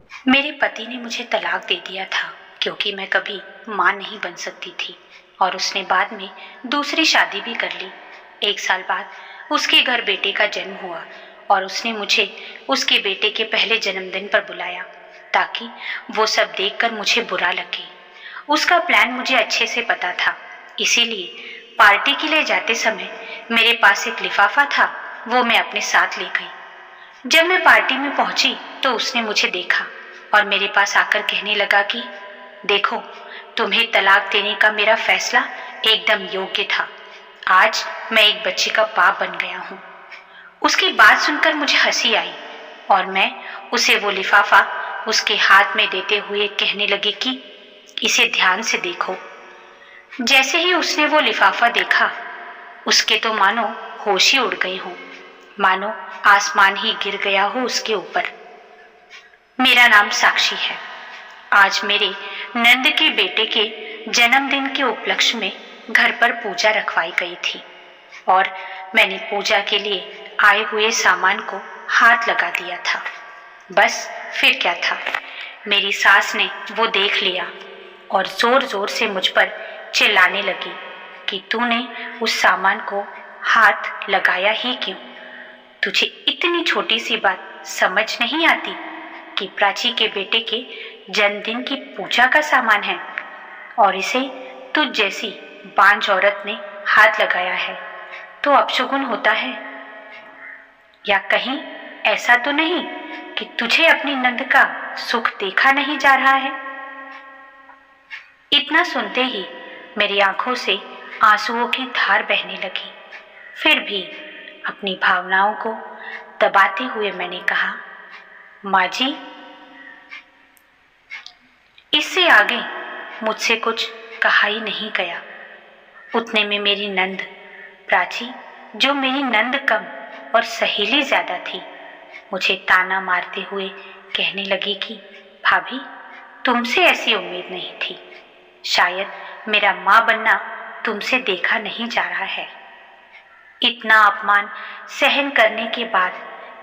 मेरे पति ने मुझे तलाक दे दिया था क्योंकि मैं कभी मां नहीं बन सकती थी और उसने बाद में दूसरी शादी भी कर ली। 1 साल बाद उसके घर बेटे का जन्म हुआ और उसने मुझे उसके बेटे के पहले जन्मदिन पर बुलाया ताकि वो सब देखकर मुझे बुरा लगे। उसका प्लान मुझे अच्छे से पता था, इसीलिए पार्टी के लिए जाते समय मेरे पास एक लिफाफा था, वो मैं अपने साथ ले गई। जब मैं पार्टी में पहुंची तो उसने मुझे देखा और मेरे पास आकर कहने लगा कि देखो, तुम्हें तलाक देने का मेरा फैसला एकदम योग्य था। आज मैं एक बच्चे का बाप बन गया हूँ। उसकी बात सुनकर मुझे हंसी आई और मैं उसे वो लिफाफा उसके हाथ में देते हुए कहने लगी कि इसे ध्यान से देखो। जैसे ही उसने वो लिफाफा देखा, उसके तो मानो होश ही उड़ गई हो, मानो आसमान ही गिर गया हो उसके ऊपर। मेरा नाम साक्षी है। आज मेरे नंद के बेटे के जन्मदिन के उपलक्ष्य में घर पर पूजा रखवाई गई थी और मैंने पूजा के लिए आए हुए सामान को हाथ लगा दिया था। बस फिर क्या था, मेरी सास ने वो देख लिया और जोर जोर से मुझ पर चिल्लाने लगी कि तूने उस सामान को हाथ लगाया ही क्यों? तुझे इतनी छोटी सी बात समझ नहीं आती कि प्राची के बेटे के जन्मदिन की पूजा का सामान है और इसे तुझ जैसी बांझ औरत ने हाथ लगाया है तो अपशगुन होता है? या कहीं ऐसा तो नहीं कि तुझे अपनी नंद का सुख देखा नहीं जा रहा है? इतना सुनते ही मेरी आंखों से आंसुओं की धार बहने लगी। फिर भी अपनी भावनाओं को दबाते हुए मैंने कहा, माँ जी, इससे आगे मुझसे कुछ कहा ही नहीं गया। उतने में मेरी नंद प्राची, जो मेरी नंद कम और सहेली ज्यादा थी, मुझे ताना मारते हुए कहने लगी कि भाभी, तुमसे ऐसी उम्मीद नहीं थी। शायद मेरा माँ बनना तुमसे देखा नहीं जा रहा है। इतना अपमान सहन करने के बाद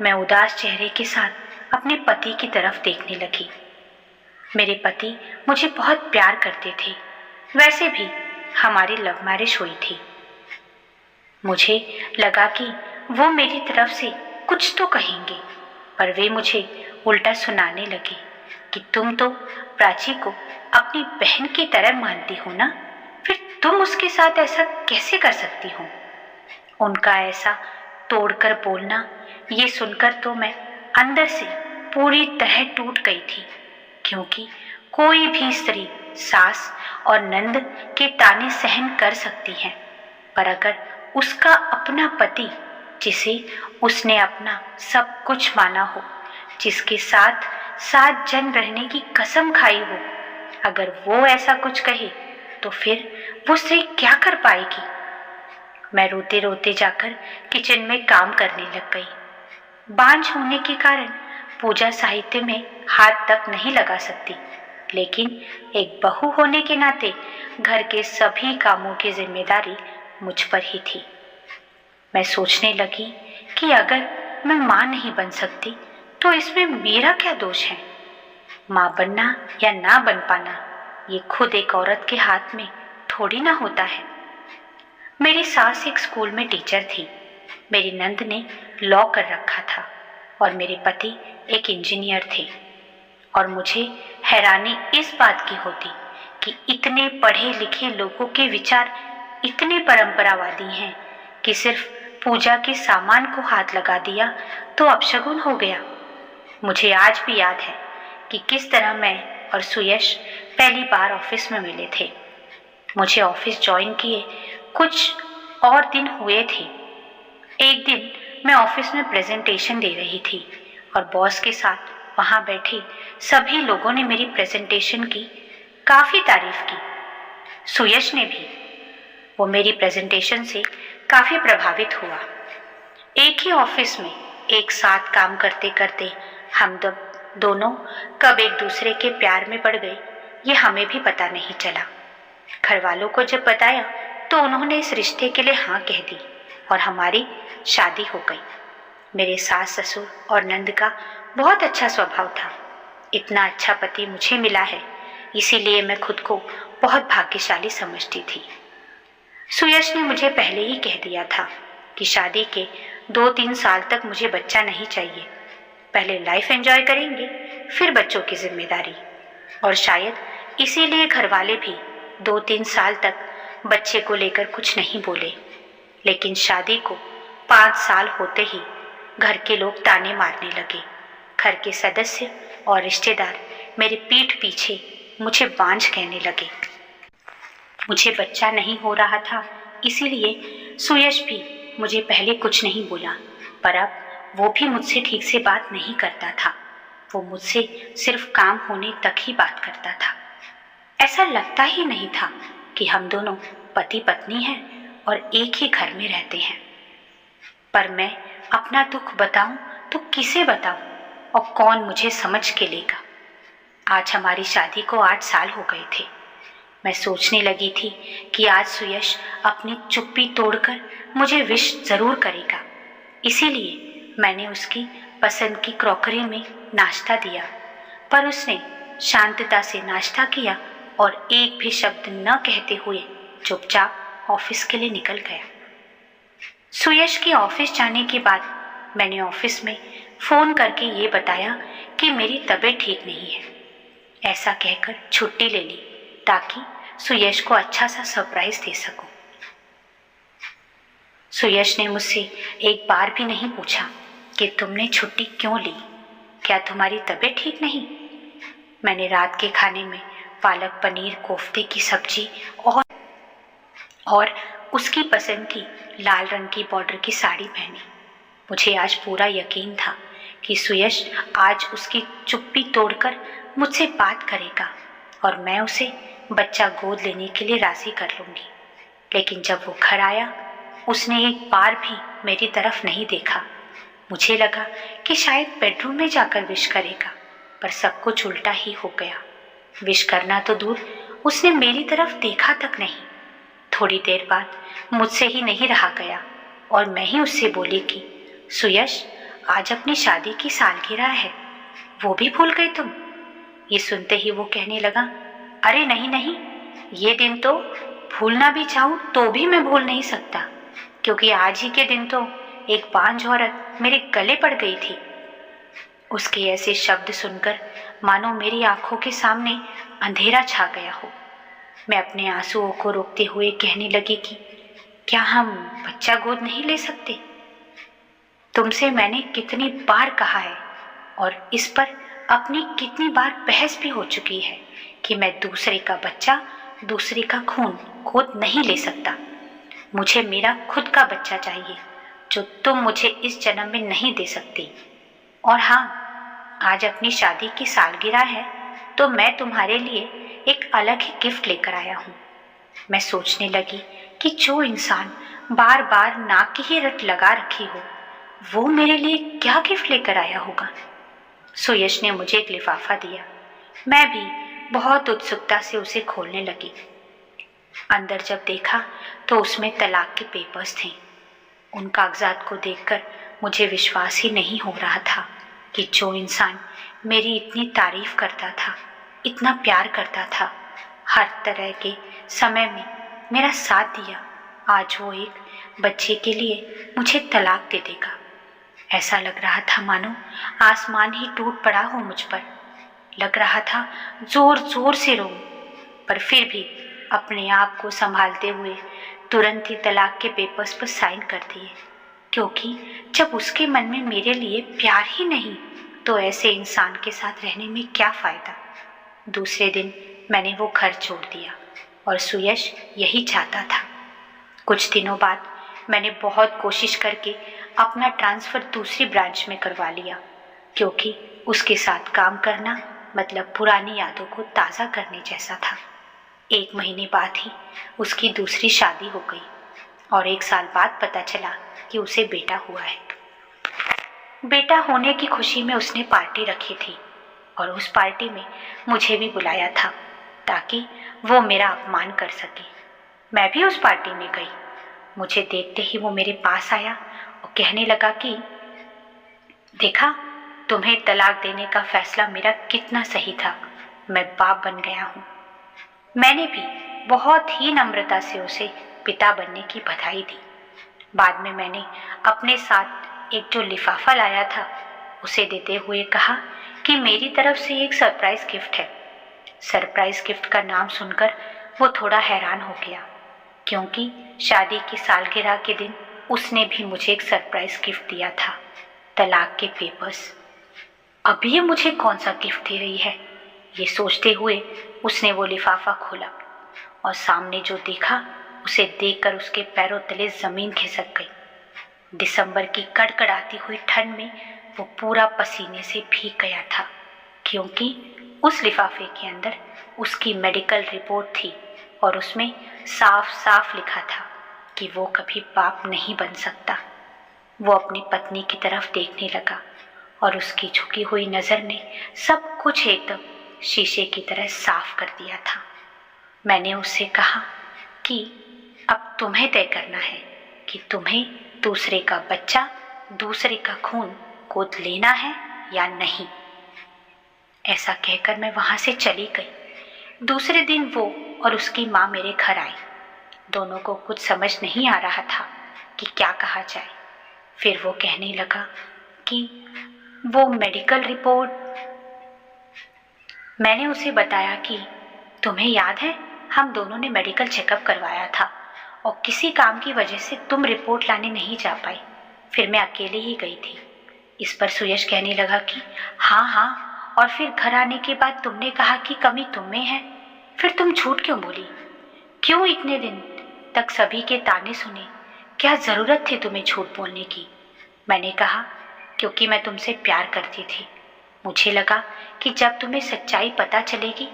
मैं उदास चेहरे के साथ अपने पति की तरफ देखने लगी। मेरे पति मुझे बहुत प्यार करते थे। वैसे भी हमारी लव मैरिज हुई थी। मुझे लगा कि वो मेरी तरफ से कुछ तो कहेंगे, पर वे मुझे उल्टा सुनाने लगे कि तुम तो प्राची को अपनी बहन की तरह मानती हो ना, फिर तुम उसके साथ ऐसा कैसे कर सकती हो? उनका ऐसा तोड़कर बोलना ये सुनकर तो मैं अंदर से पूरी तरह टूट गई थी, क्योंकि कोई भी स्त्री सास और नंद के ताने सहन कर सकती है, पर अगर उसका अपना पति, जिसे उसने अपना सब कुछ माना हो, जिसके साथ 7 जन्म रहने की कसम खाई हो, अगर वो ऐसा कुछ कहे तो फिर वो स्त्री क्या कर पाएगी? मैं रोते रोते जाकर किचन में काम करने लग गई। बांझ होने के कारण पूजा साहित्य में हाथ तक नहीं लगा सकती, लेकिन एक बहू होने के नाते घर के सभी कामों की जिम्मेदारी मुझ पर ही थी। मैं सोचने लगी कि अगर मैं माँ नहीं बन सकती तो इसमें मेरा क्या दोष है? माँ बनना या ना बन पाना ये खुद एक औरत के हाथ में थोड़ी ना होता है। मेरी सास एक स्कूल में टीचर थी, मेरी नंद ने लॉ कर रखा था और मेरे पति एक इंजीनियर थे। और मुझे हैरानी इस बात की होती कि इतने पढ़े लिखे लोगों के विचार इतने परंपरावादी हैं कि सिर्फ पूजा के सामान को हाथ लगा दिया तो अपशगुन हो गया। मुझे आज भी याद है कि किस तरह मैं और सुयश पहली बार ऑफिस में मिले थे। मुझे ऑफिस ज्वाइन किए कुछ और दिन हुए थे। एक दिन मैं ऑफिस में प्रेजेंटेशन दे रही थी और बॉस के साथ वहां बैठे सभी लोगों ने मेरी प्रेजेंटेशन की काफी तारीफ की। सुयश ने भी। वो मेरी प्रेजेंटेशन से काफी प्रभावित हुआ। एक ही ऑफिस में एक साथ काम करते करते हम दोनों कब एक दूसरे के प्यार में पड़ गए ये हमें भी पता नहीं चला। घर वालों को जब बताया तो उन्होंने इस रिश्ते के लिए हाँ कह दी और हमारी शादी हो गई। मेरे सास ससुर और नंद का बहुत अच्छा स्वभाव था। इतना अच्छा पति मुझे मिला है, इसीलिए मैं खुद को बहुत भाग्यशाली समझती थी। सुयश ने मुझे पहले ही कह दिया था कि शादी के 2-3 साल तक मुझे बच्चा नहीं चाहिए। पहले लाइफ एंजॉय करेंगे, फिर बच्चों की जिम्मेदारी। और शायद इसीलिए घरवाले भी 2-3 साल तक बच्चे को लेकर कुछ नहीं बोले। लेकिन शादी को 5 साल होते ही घर के लोग ताने मारने लगे। घर के सदस्य और रिश्तेदार मेरी पीठ पीछे मुझे बांझ कहने लगे। मुझे बच्चा नहीं हो रहा था, इसीलिए सुयश भी मुझे पहले कुछ नहीं बोला, पर अब वो भी मुझसे ठीक से बात नहीं करता था। वो मुझसे सिर्फ काम होने तक ही बात करता था। ऐसा लगता ही नहीं था कि हम दोनों पति पत्नी हैं और एक ही घर में रहते हैं। पर मैं अपना दुख बताऊं तो किसे बताऊं और कौन मुझे समझ के लेगा। आज हमारी शादी को 8 साल हो गए थे। मैं सोचने लगी थी कि आज सुयश अपनी चुप्पी तोड़कर मुझे विश जरूर करेगा। इसीलिए मैंने उसकी पसंद की क्रॉकरी में नाश्ता दिया, पर उसने शांतता से नाश्ता किया और एक भी शब्द न कहते हुए चुपचाप ऑफिस के लिए निकल गया। सुयश के ऑफिस जाने के बाद मैंने ऑफिस में फोन करके ये बताया कि मेरी तबीयत ठीक नहीं है। ऐसा कहकर छुट्टी ले ली ताकि सुयश को अच्छा सा सरप्राइज दे सकूं। सुयश ने मुझसे एक बार भी नहीं पूछा कि तुमने छुट्टी क्यों ली, क्या तुम्हारी तबीयत ठीक नहीं। मैंने रात के खाने में पालक पनीर कोफ्ते की सब्जी और उसकी पसंद की लाल रंग की बॉर्डर की साड़ी पहनी। मुझे आज पूरा यकीन था कि सुयश आज उसकी चुप्पी तोड़कर मुझसे बात करेगा और मैं उसे बच्चा गोद लेने के लिए राजी कर लूंगी। लेकिन जब वो घर आया, उसने एक बार भी मेरी तरफ नहीं देखा। मुझे लगा कि शायद बेडरूम में जाकर विश करेगा, पर सब कुछ उल्टा ही हो गया। विश करना तो दूर, उसने मेरी तरफ देखा तक नहीं। थोड़ी देर बाद मुझसे ही नहीं रहा गया और मैं ही उससे बोली कि सुयश, आज अपनी शादी की सालगिरह है, वो भी भूल गई तुम। ये सुनते ही वो कहने लगा, अरे नहीं नहीं, ये दिन तो भूलना भी चाहूँ तो भी मैं भूल नहीं सकता, क्योंकि आज ही के दिन तो एक बांझ औरत मेरे गले पड़ गई थी। उसके ऐसे शब्द सुनकर मानो मेरी आंखों के सामने अंधेरा छा गया हो। मैं अपने आंसुओं को रोकते हुए कहने लगी कि क्या हम बच्चा गोद नहीं ले सकते? तुमसे मैंने कितनी बार कहा है और इस पर अपनी कितनी बार बहस भी हो चुकी है कि मैं दूसरे का बच्चा, दूसरे का खून गोद नहीं ले सकता। मुझे मेरा खुद का बच्चा चाहिए जो तुम मुझे इस जन्म में नहीं दे सकती। और हाँ, आज अपनी शादी की सालगिरह है तो मैं तुम्हारे लिए एक अलग ही गिफ्ट लेकर आया हूँ। मैं सोचने लगी कि जो इंसान बार बार नाक की ही रट लगा रखी हो, वो मेरे लिए क्या गिफ्ट लेकर आया होगा। सुयश ने मुझे एक लिफाफा दिया। मैं भी बहुत उत्सुकता से उसे खोलने लगी। अंदर जब देखा तो उसमें तलाक के पेपर्स थे। उन कागजात को देखकर मुझे विश्वास ही नहीं हो रहा था कि जो इंसान मेरी इतनी तारीफ करता था, इतना प्यार करता था, हर तरह के समय में मेरा साथ दिया, आज वो एक बच्चे के लिए मुझे तलाक दे देगा। ऐसा लग रहा था मानो आसमान ही टूट पड़ा हो मुझ पर। लग रहा था जोर जोर से रोऊं, पर फिर भी अपने आप को संभालते हुए तुरंत ही तलाक के पेपर्स पर साइन कर दिए, क्योंकि जब उसके मन में मेरे लिए प्यार ही नहीं तो ऐसे इंसान के साथ रहने में क्या फ़ायदा। दूसरे दिन मैंने वो घर छोड़ दिया और सुयश यही चाहता था। कुछ दिनों बाद मैंने बहुत कोशिश करके अपना ट्रांसफ़र दूसरी ब्रांच में करवा लिया, क्योंकि उसके साथ काम करना मतलब पुरानी यादों को ताज़ा करने जैसा था। 1 महीने बाद ही उसकी दूसरी शादी हो गई और 1 साल बाद पता चला कि उसे बेटा हुआ है। बेटा होने की खुशी में उसने पार्टी रखी थी और उस पार्टी में मुझे भी बुलाया था ताकि वो मेरा अपमान कर सके। मैं भी उस पार्टी में गई। मुझे देखते ही वो मेरे पास आया और कहने लगा कि देखा, तुम्हें तलाक देने का फैसला मेरा कितना सही था। मैं बाप बन गया हूँ। मैंने भी बहुत ही नम्रता से उसे पिता बनने की बधाई दी। बाद में मैंने अपने साथ एक जो लिफाफा लाया था उसे देते हुए कहा कि मेरी तरफ से एक सरप्राइज गिफ्ट है। सरप्राइज गिफ्ट का नाम सुनकर वो थोड़ा हैरान हो गया, क्योंकि शादी की सालगिरह के दिन उसने भी मुझे एक सरप्राइज गिफ्ट दिया था, तलाक के पेपर्स। अभी ये मुझे कौन सा गिफ्ट दे रही है, ये सोचते हुए उसने वो लिफाफा खोला और सामने जो देखा उसे देखकर उसके पैरों तले जमीन खिसक गई। दिसंबर की कड़कड़ाती हुई ठंड में वो पूरा पसीने से भीग गया था, क्योंकि उस लिफाफे के अंदर उसकी मेडिकल रिपोर्ट थी और उसमें साफ साफ लिखा था कि वो कभी बाप नहीं बन सकता। वो अपनी पत्नी की तरफ देखने लगा और उसकी झुकी हुई नज़र ने सब कुछ एकदम शीशे की तरह साफ कर दिया था। मैंने उससे कहा कि अब तुम्हें तय करना है कि तुम्हें दूसरे का बच्चा, दूसरे का खून गोद लेना है या नहीं। ऐसा कहकर मैं वहां से चली गई। दूसरे दिन वो और उसकी माँ मेरे घर आई। दोनों को कुछ समझ नहीं आ रहा था कि क्या कहा जाए। फिर वो कहने लगा कि वो मेडिकल रिपोर्ट। मैंने उसे बताया कि तुम्हें याद है, हम दोनों ने मेडिकल चेकअप करवाया था और किसी काम की वजह से तुम रिपोर्ट लाने नहीं जा पाई। फिर मैं अकेले ही गई थी। इस पर सुयश कहने लगा कि हाँ, और फिर घर आने के बाद तुमने कहा कि कमी तुम में है। फिर तुम झूठ क्यों बोली? क्यों इतने दिन तक सभी के ताने सुने? क्या ज़रूरत थी तुम्हें झूठ बोलने की? मैंने कहा क्योंकि मैं तुमसे प्यार करती थी। मुझे लगा कि जब तुम्हें सच्चाई पता चलेगी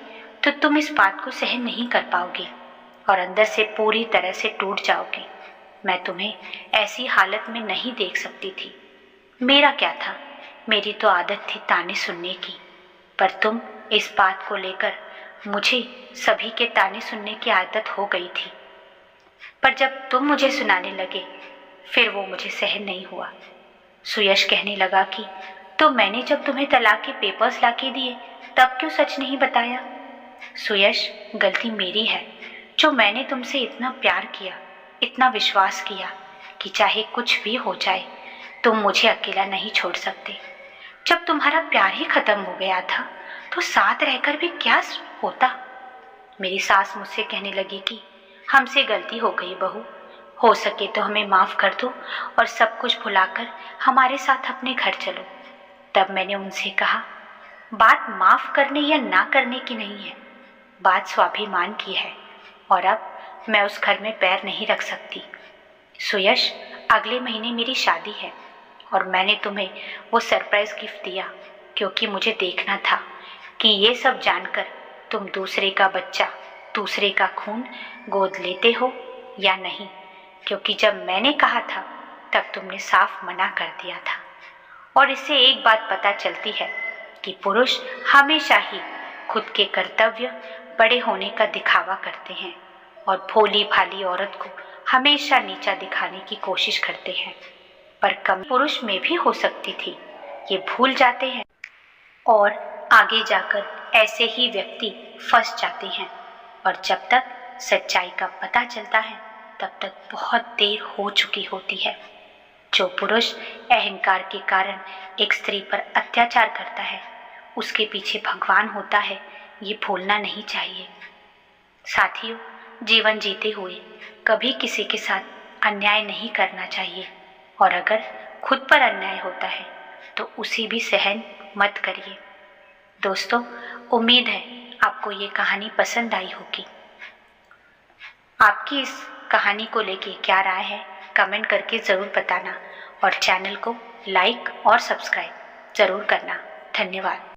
तो तुम इस बात को सहन नहीं कर पाओगे और अंदर से पूरी तरह से टूट जाओगे। मैं तुम्हें ऐसी हालत में नहीं देख सकती थी। मेरा क्या था, मेरी तो आदत थी ताने सुनने की, पर तुम इस बात को लेकर मुझे सभी के ताने सुनने की आदत हो गई थी। पर जब तुम मुझे सुनाने लगे फिर वो मुझे सहन नहीं हुआ। सुयश कहने लगा कि तो मैंने जब तुम्हें तलाक के पेपर्स लाके दिए तब क्यों सच नहीं बताया? सुयश, गलती मेरी है जो मैंने तुमसे इतना प्यार किया, इतना विश्वास किया कि चाहे कुछ भी हो जाए तुम मुझे अकेला नहीं छोड़ सकते। जब तुम्हारा प्यार ही खत्म हो गया था तो साथ रहकर भी क्या होता? मेरी सास मुझसे कहने लगी कि हमसे गलती हो गई बहू, हो सके तो हमें माफ़ कर दो और सब कुछ भुलाकर हमारे साथ अपने घर चलो। तब मैंने उनसे कहा, बात माफ़ करने या ना करने की नहीं है, बात स्वाभिमान की है और अब मैं उस घर में पैर नहीं रख सकती। सुयश, अगले महीने मेरी शादी है और मैंने तुम्हें वो सरप्राइज गिफ्ट दिया क्योंकि मुझे देखना था कि ये सब जानकर तुम दूसरे का बच्चा, दूसरे का खून गोद लेते हो या नहीं, क्योंकि जब मैंने कहा था तब तुमने साफ मना कर दिया था। और इससे एक बात पता चलती है कि पुरुष हमेशा ही खुद के कर्तव्य बड़े होने का दिखावा करते हैं और भोली भाली औरत को हमेशा नीचा दिखाने की कोशिश करते हैं। पर कमी पुरुष में भी हो सकती थी, ये भूल जाते हैं और आगे जाकर ऐसे ही व्यक्ति फंस जाते हैं। और जब तक सच्चाई का पता चलता है तब तक बहुत देर हो चुकी होती है। जो पुरुष अहंकार के कारण एक स्त्री पर अत्याचार करता है उसके पीछे भगवान होता है, ये भूलना नहीं चाहिए। साथियों, जीवन जीते हुए कभी किसी के साथ अन्याय नहीं करना चाहिए और अगर खुद पर अन्याय होता है तो उसे भी सहन मत करिए। दोस्तों, उम्मीद है आपको ये कहानी पसंद आई होगी। आपकी इस कहानी को लेके क्या राय है कमेंट करके ज़रूर बताना और चैनल को लाइक और सब्सक्राइब ज़रूर करना। धन्यवाद।